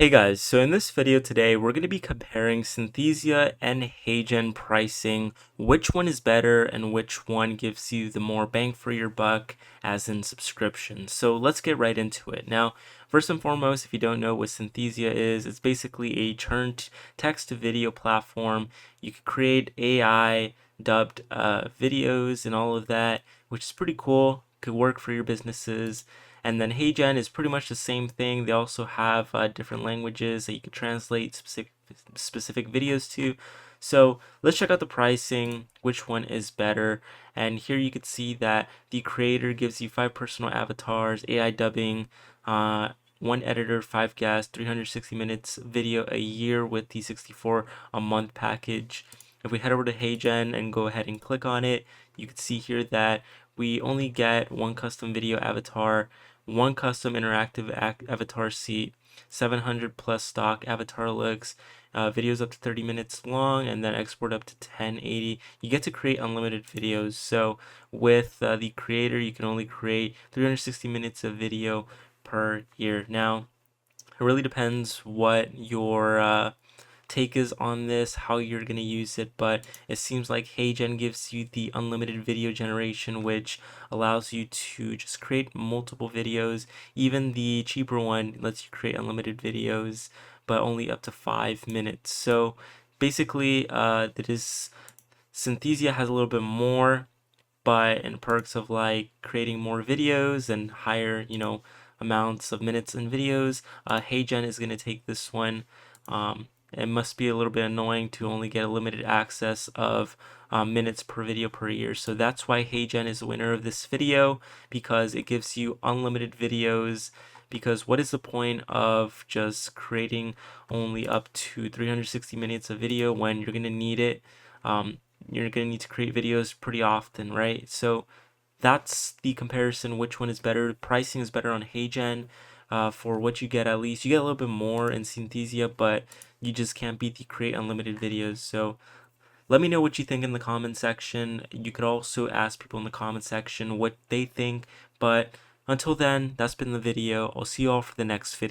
Hey guys, so in this video today, we're going to be comparing Synthesia and Heygen pricing, which one is better and which one gives you the more bang for your buck as in subscription. So let's get right into it. Now, first and foremost, if you don't know what Synthesia is, it's basically a turned text to video platform. You can create AI dubbed videos and all of that, which is pretty cool. Could work for your businesses. And then Heygen is pretty much the same thing. They also have different languages that you can translate specific videos to. So let's check out the pricing, which one is better. And here you can see that the creator gives you 5 personal avatars, AI dubbing, 1 editor, 5 guests, 360 minutes video a year with the 64 a month package. If we head over to Heygen and go ahead and click on it, you can see here that we only get 1 custom video avatar, 1 custom interactive avatar seat, 700 plus stock avatar looks, videos up to 30 minutes long, and then export up to 1080. You get to create unlimited videos. So with the creator, you can only create 360 minutes of video per year. Now, it really depends what your take is on this, how you're going to use it, but it seems like Heygen gives you the unlimited video generation, which allows you to just create multiple videos. Even the cheaper one lets you create unlimited videos, but only up to 5 minutes. So basically, Synthesia has a little bit more, but in perks of like creating more videos and higher, amounts of minutes in videos, Heygen is going to take this one. It must be a little bit annoying to only get a limited access of minutes per video per year. So that's why Heygen is the winner of this video, because it gives you unlimited videos. Because what is the point of just creating only up to 360 minutes of video when you're going to need it? You're going to need to create videos pretty often, right? So that's the comparison. Which one is better? Pricing is better on Heygen. For what you get, at least you get a little bit more in Synthesia, but you just can't beat the create unlimited videos. So let me know what you think in the comment section. You could also ask people in the comment section what they think, but until then, that's been the video. I'll see you all for the next video.